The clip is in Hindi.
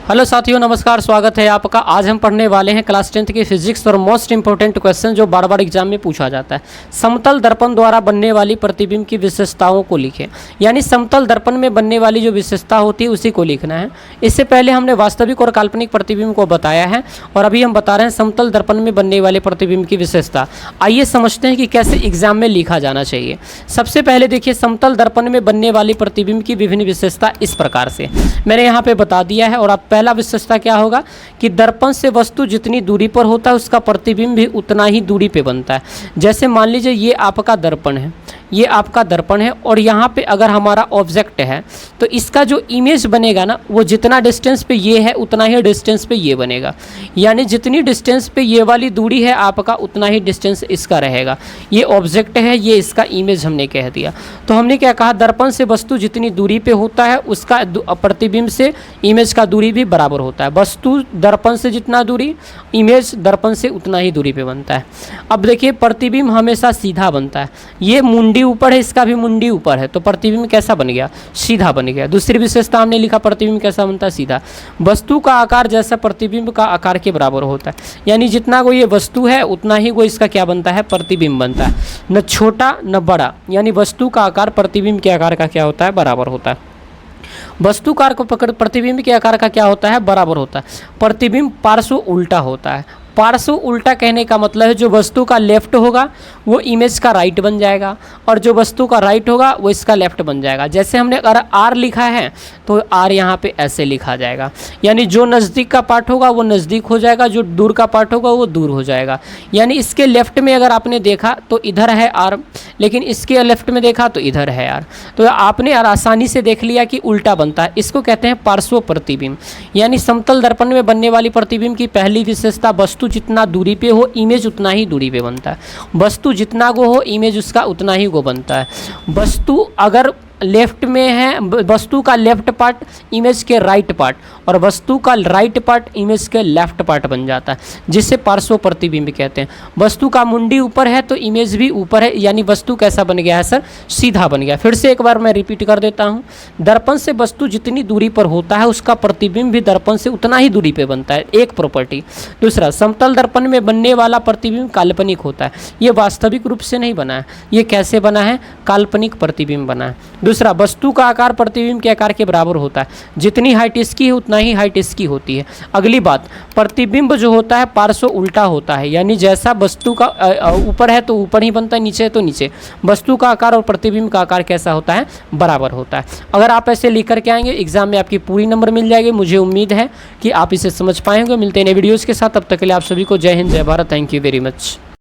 हेलो साथियों, नमस्कार। स्वागत है आपका। आज हम पढ़ने वाले हैं क्लास 10th की फिजिक्स और मोस्ट इंपॉर्टेंट क्वेश्चन जो बार बार एग्जाम में पूछा जाता है। समतल दर्पण द्वारा बनने वाली प्रतिबिंब की विशेषताओं को लिखें। यानी समतल दर्पण में बनने वाली जो विशेषता होती है उसी को लिखना है। इससे पहले हमने वास्तविक और काल्पनिक प्रतिबिंब को बताया है और अभी हम बता रहे हैं समतल दर्पण में बनने वाले प्रतिबिंब की विशेषता। आइए समझते हैं कि कैसे एग्जाम में लिखा जाना चाहिए। सबसे पहले देखिए, समतल दर्पण में बनने वाली प्रतिबिंब की विभिन्न विशेषता इस प्रकार से मैंने यहाँ पे बता दिया है। और आप पहला विशेषता क्या होगा कि दर्पण से वस्तु जितनी दूरी पर होता है उसका प्रतिबिंब भी उतना ही दूरी पे बनता है। जैसे मान लीजिए ये आपका दर्पण है, ये आपका दर्पण है और यहाँ पे अगर हमारा ऑब्जेक्ट है तो इसका जो इमेज बनेगा ना, वो जितना डिस्टेंस पे ये है उतना ही डिस्टेंस पे ये बनेगा। यानी जितनी डिस्टेंस पे ये वाली दूरी है आपका, उतना ही डिस्टेंस इसका रहेगा। ये ऑब्जेक्ट है, ये इसका इमेज हमने कह दिया। तो हमने क्या कहा, दर्पण से वस्तु जितनी दूरी पे होता है उसका प्रतिबिंब से इमेज का दूरी भी बराबर होता है। वस्तु दर्पण से जितना दूरी, इमेज दर्पण से उतना ही दूरी पे बनता है। अब देखिए, प्रतिबिंब हमेशा सीधा बनता है। ये मुंडी ऊपर है, इसका भी मुंडी ऊपर है, तो प्रतिबिंब कैसा बन गया, सीधा बन गया। दूसरी विशेषता हमने लिखा, प्रतिबिंब कैसा बनता है, सीधा। वस्तु का आकार जैसा प्रतिबिंब का आकार के बराबर होता है। यानी जितना को ये वस्तु है उतना ही वो इसका क्या बनता है, प्रतिबिंब बनता है। न छोटा न बड़ा, यानी वस्तु का आकार प्रतिबिंब के आकार का क्या होता है, बराबर होता है। वस्तु का प्रतिबिंब के आकार का क्या होता है, बराबर होता है। प्रतिबिंब पार्श्व उल्टा होता है। पार्श्व उल्टा कहने का मतलब है जो वस्तु का लेफ्ट होगा वो इमेज का राइट बन जाएगा और जो वस्तु का राइट होगा वो इसका लेफ्ट बन जाएगा। जैसे हमने अगर आर लिखा है तो आर यहाँ पे ऐसे लिखा जाएगा। यानी जो नज़दीक का पार्ट होगा वो नज़दीक हो जाएगा, जो दूर का पार्ट होगा वो दूर हो जाएगा। यानी इसके लेफ्ट में अगर आपने देखा तो इधर है आर, लेकिन इसके लेफ्ट में देखा तो इधर है आर। तो आपने आसानी से देख लिया कि उल्टा बनता है। इसको कहते हैं पार्श्व प्रतिबिंब। यानी समतल दर्पण में बनने वाली प्रतिबिंब की पहली विशेषता, वस्तु जितना दूरी पे हो इमेज उतना ही दूरी पे बनता है। वस्तु जितना गो हो इमेज उसका उतना ही गो बनता है। वस्तु अगर लेफ्ट में है, वस्तु का लेफ्ट पार्ट इमेज के राइट पार्ट और वस्तु का राइट पार्ट इमेज के लेफ्ट पार्ट बन जाता है, जिसे पार्श्व प्रतिबिंब कहते हैं। वस्तु का मुंडी ऊपर है तो इमेज भी ऊपर है, यानी वस्तु कैसा बन गया है सर, सीधा बन गया। फिर से एक बार मैं रिपीट कर देता हूँ, दर्पण से वस्तु जितनी दूरी पर होता है उसका प्रतिबिंब भी दर्पण से उतना ही दूरी पे बनता है, एक प्रॉपर्टी। दूसरा, समतल दर्पण में बनने वाला प्रतिबिंब काल्पनिक होता है। ये वास्तविक रूप से नहीं बना है, ये कैसे बना है, काल्पनिक प्रतिबिंब बना है। दूसरा, वस्तु का आकार प्रतिबिंब के आकार के बराबर होता है। जितनी हाइट इसकी है उतना ही हाइट इसकी होती है। अगली बात, प्रतिबिंब जो होता है पार्श्व उल्टा होता है। यानी जैसा वस्तु का ऊपर है तो ऊपर ही बनता है, नीचे है तो नीचे। वस्तु का आकार और प्रतिबिंब का आकार कैसा होता है, बराबर होता है। अगर आप ऐसे लिख करके आएंगे एग्जाम में आपकी पूरी नंबर मिल जाएगी। मुझे उम्मीद है कि आप इसे समझ पाएंगे। मिलते हैं नए वीडियोज़ के साथ, तब तक के लिए आप सभी को जय हिंद, जय Bharat. Thank you very much.